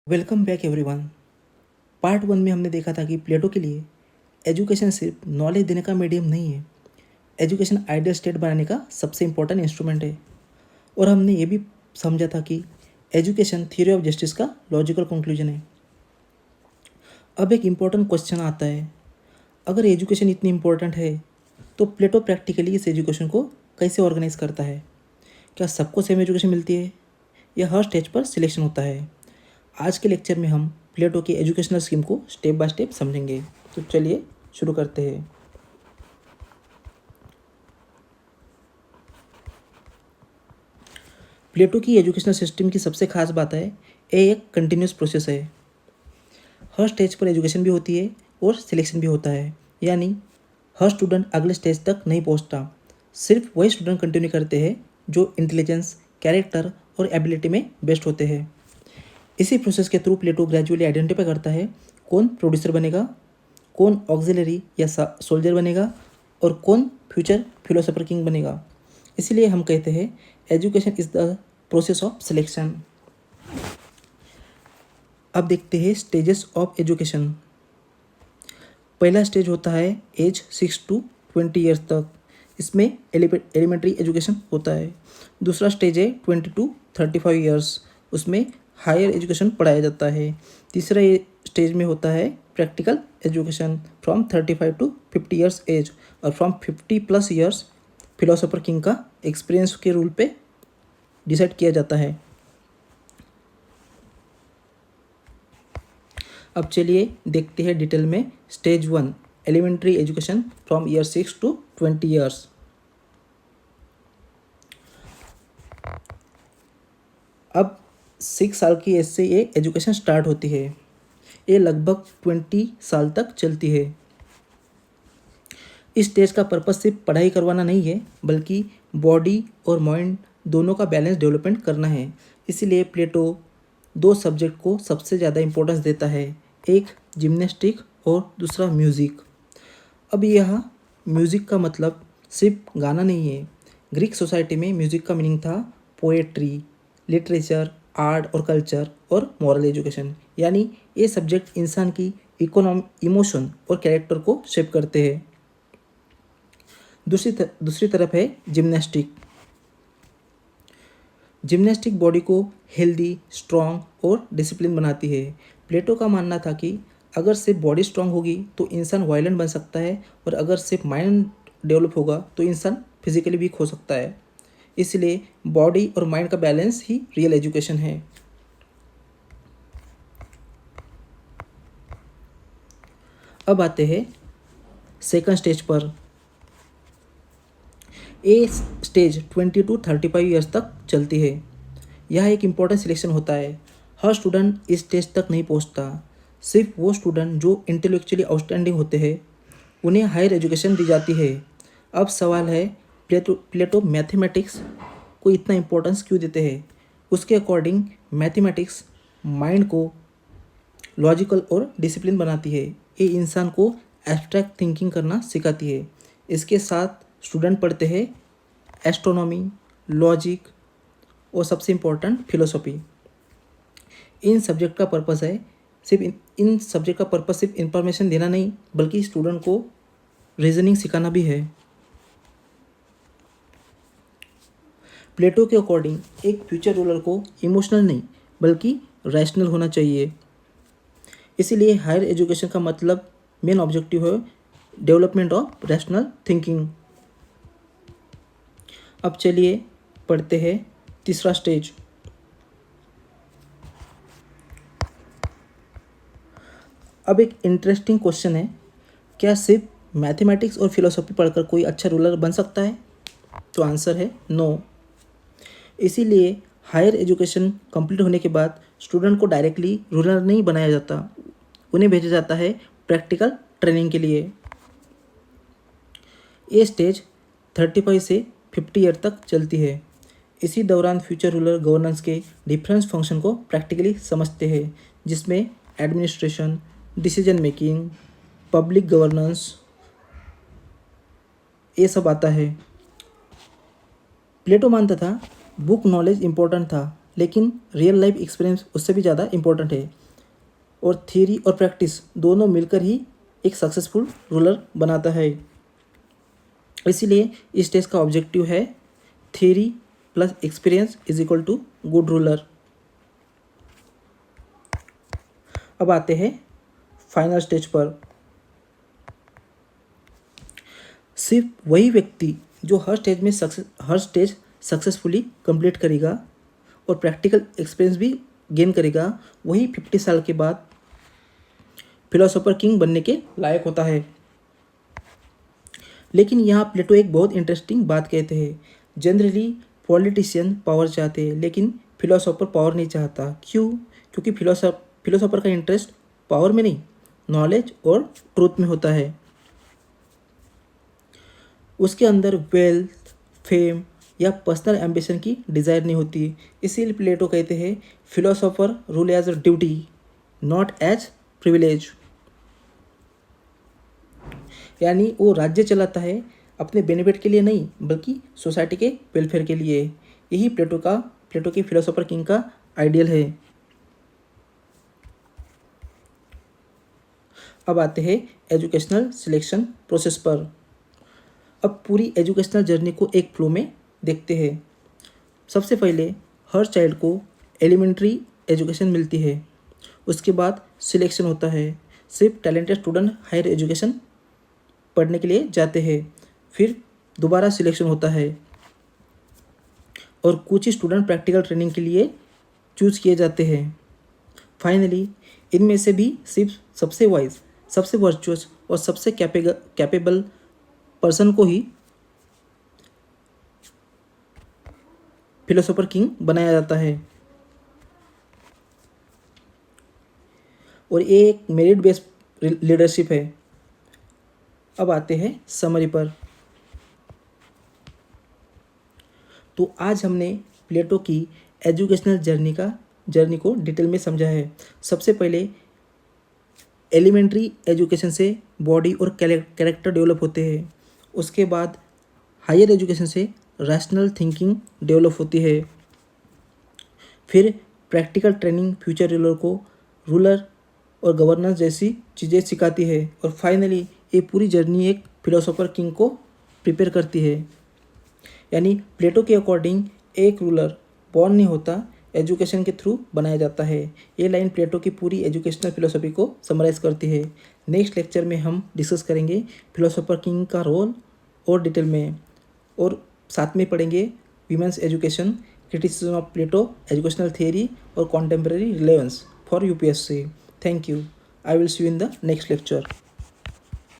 Welcome back everyone. Part 1 में हमने देखा था कि प्लेटो के लिए एजुकेशन सिर्फ नॉलेज देने का मीडियम नहीं है, एजुकेशन आइडियल स्टेट बनाने का सबसे इम्पोर्टेंट इंस्ट्रूमेंट है। और हमने ये भी समझा था कि एजुकेशन थ्योरी ऑफ जस्टिस का लॉजिकल कंक्लूजन है। अब एक इम्पॉर्टेंट क्वेश्चन आता है, अगर एजुकेशन इतनी इम्पोर्टेंट है तो प्लेटो प्रैक्टिकली इस एजुकेशन को कैसे ऑर्गेनाइज करता है? क्या सबको सेम एजुकेशन मिलती है या हर स्टेज पर सिलेक्शन होता है? आज के लेक्चर में हम प्लेटो की एजुकेशनल स्कीम को स्टेप बाय स्टेप समझेंगे। तो चलिए शुरू करते हैं। प्लेटो की एजुकेशनल सिस्टम की सबसे खास बात है ये एक कंटिन्यूस प्रोसेस है। हर स्टेज पर एजुकेशन भी होती है और सिलेक्शन भी होता है, यानी हर स्टूडेंट अगले स्टेज तक नहीं पहुंचता। सिर्फ वही स्टूडेंट कंटिन्यू करते हैं जो इंटेलिजेंस, कैरेक्टर और एबिलिटी में बेस्ट होते हैं। इसी प्रोसेस के थ्रू प्लेटो ग्रेजुअली आइडेंटिफाई करता है कौन प्रोड्यूसर बनेगा, कौन ऑक्सिलरी या सोल्जर बनेगा और कौन फ्यूचर फिलोसोफर किंग बनेगा। इसीलिए हम कहते हैं education is the process of selection. अब देखते हैं स्टेजेस ऑफ एजुकेशन। पहला स्टेज होता है एज 6 to 20 ईयर्स तक, इसमें एलिमेंट्री एजुकेशन होता है। दूसरा स्टेज है 20 to 35 ईयर्स, उसमें हायर एजुकेशन पढ़ाया जाता है। तीसरा स्टेज में होता है practical education from 35 to 50 years age, और फ्रॉम 50+ ईयर्स फिलोसोफर किंग का एक्सपीरियंस के रूल पे डिसाइड किया जाता है। अब चलिए देखते हैं डिटेल में। Stage 1 elementary education from year 6 to 20 years. अब 6 साल की एज से ये एजुकेशन स्टार्ट होती है, ये लगभग 20 साल तक चलती है। इस स्टेज का पर्पस सिर्फ पढ़ाई करवाना नहीं है, बल्कि बॉडी और माइंड दोनों का बैलेंस डेवलपमेंट करना है। इसीलिए प्लेटो दो सब्जेक्ट को सबसे ज़्यादा इम्पोर्टेंस देता है, एक जिम्नास्टिक और दूसरा म्यूज़िक। अब यह म्यूज़िक का मतलब सिर्फ गाना नहीं है। ग्रीक सोसाइटी में म्यूज़िक का मीनिंग था पोएट्री, लिटरेचर, आर्ट और कल्चर और मॉरल एजुकेशन, यानी ये सब्जेक्ट इंसान की इमोशन और कैरेक्टर को शेप करते हैं। दूसरी तरफ है जिम्नास्टिक। जिम्नास्टिक बॉडी को हेल्दी, स्ट्रॉन्ग और डिसिप्लिन बनाती है। प्लेटो का मानना था कि अगर सिर्फ बॉडी स्ट्रांग होगी तो इंसान वायलेंट बन सकता है, और अगर सिर्फ माइंड डेवलप होगा तो इंसान फिजिकली वीक हो सकता है। इसलिए बॉडी और माइंड का बैलेंस ही रियल एजुकेशन है। अब आते हैं सेकंड स्टेज पर। ये स्टेज 20 to 35 ईयर्स तक चलती है। यह एक इम्पॉर्टेंट सिलेक्शन होता है। हर स्टूडेंट इस स्टेज तक नहीं पहुंचता। सिर्फ वो स्टूडेंट जो इंटेलेक्चुअली आउटस्टैंडिंग होते हैं उन्हें हायर एजुकेशन दी जाती है। अब सवाल है, प्लेटो मैथमेटिक्स को इतना इम्पोर्टेंस क्यों देते हैं? उसके अकॉर्डिंग मैथमेटिक्स माइंड को लॉजिकल और डिसिप्लिन बनाती है। ये इंसान को एब्स्ट्रैक्ट थिंकिंग करना सिखाती है। इसके साथ स्टूडेंट पढ़ते हैं एस्ट्रोनॉमी, लॉजिक और सबसे इम्पोर्टेंट फिलोसॉफी। इन सब्जेक्ट का पर्पस है इन सब्जेक्ट का पर्पस सिर्फ इंफॉर्मेशन देना नहीं, बल्कि स्टूडेंट को रीजनिंग सिखाना भी है। प्लेटो के अकॉर्डिंग एक फ्यूचर रूलर को इमोशनल नहीं बल्कि रैशनल होना चाहिए। इसीलिए हायर एजुकेशन का मतलब मेन ऑब्जेक्टिव है डेवलपमेंट ऑफ रैशनल थिंकिंग। अब चलिए पढ़ते हैं तीसरा स्टेज। अब एक इंटरेस्टिंग क्वेश्चन है, क्या सिर्फ मैथमेटिक्स और फिलोसॉफी पढ़कर कोई अच्छा रूलर बन सकता है? तो आंसर है नो। इसीलिए हायर एजुकेशन कंप्लीट होने के बाद स्टूडेंट को डायरेक्टली रूलर नहीं बनाया जाता, उन्हें भेजा जाता है प्रैक्टिकल ट्रेनिंग के लिए। ये स्टेज 35 से 50 ईयर तक चलती है। इसी दौरान फ्यूचर रूलर गवर्नेंस के डिफरेंस फंक्शन को प्रैक्टिकली समझते हैं, जिसमें administration, decision making, public governance, ये सब आता है। प्लेटो मानता था बुक नॉलेज इम्पोर्टेंट था, लेकिन रियल लाइफ एक्सपीरियंस उससे भी ज़्यादा इम्पोर्टेंट है। और थियरी और प्रैक्टिस दोनों मिलकर ही एक सक्सेसफुल रूलर बनाता है। इसीलिए इस टेस्ट का ऑब्जेक्टिव है theory plus experience is equal to good ruler. अब आते हैं फाइनल स्टेज पर। सिर्फ वही व्यक्ति जो हर स्टेज सक्सेसफुली कंप्लीट करेगा और प्रैक्टिकल एक्सपीरियंस भी गेन करेगा, वही 50 साल के बाद फिलोसोफर किंग बनने के लायक होता है। लेकिन यहाँ प्लेटो एक बहुत इंटरेस्टिंग बात कहते हैं। जनरली पॉलिटिशियन पावर चाहते हैं लेकिन फिलोसोफर पावर नहीं चाहता। क्यों? क्योंकि फिलोसोफर का इंटरेस्ट पावर में नहीं, नॉलेज और ट्रूथ में होता है। उसके अंदर वेल्थ, फेम या पर्सनल एम्बिशन की डिज़ायर नहीं होती। इसीलिए प्लेटो कहते हैं philosopher rule as a duty not as privilege. यानी वो राज्य चलाता है अपने बेनिफिट के लिए नहीं, बल्कि सोसाइटी के वेलफेयर के लिए। यही प्लेटो की फिलोसोफर किंग का आइडियल है। अब आते हैं एजुकेशनल सिलेक्शन प्रोसेस पर। अब पूरी एजुकेशनल जर्नी को एक फ्लो में देखते हैं। सबसे पहले हर चाइल्ड को एलिमेंट्री एजुकेशन मिलती है। उसके बाद सिलेक्शन होता है। सिर्फ टैलेंटेड स्टूडेंट हायर एजुकेशन पढ़ने के लिए जाते हैं। फिर दोबारा सिलेक्शन होता है और कुछ ही स्टूडेंट प्रैक्टिकल ट्रेनिंग के लिए चूज किए जाते हैं। फाइनली इनमें से भी सिर्फ सबसे वाइज, सबसे वर्चुअस और सबसे कैपेबल पर्सन को ही फिलोसोफर किंग बनाया जाता है। और ये एक मेरिट बेस्ड लीडरशिप है। अब आते हैं समरी पर। तो आज हमने प्लेटो की एजुकेशनल जर्नी को डिटेल में समझा है। सबसे पहले एलिमेंट्री एजुकेशन से बॉडी और कैरेक्टर डेवलप होते हैं। उसके बाद हायर एजुकेशन से रैशनल थिंकिंग डेवलप होती है। फिर प्रैक्टिकल ट्रेनिंग फ्यूचर रूलर और गवर्नेंस जैसी चीज़ें सिखाती है। और फाइनली ये पूरी जर्नी एक फिलोसोफर किंग को प्रिपेयर करती है। यानी प्लेटो के अकॉर्डिंग एक रूलर बॉर्न नहीं होता, एजुकेशन के थ्रू बनाया जाता है। ये लाइन प्लेटो की पूरी एजुकेशनल फिलोसफी को समराइज करती है। नेक्स्ट लेक्चर में हम डिस्कस करेंगे फिलोसोफर किंग का रोल और डिटेल में, और साथ में पढ़ेंगे women's education, criticism of Plato, educational theory और contemporary relevance for UPSC. Thank you. I will see you in the next lecture.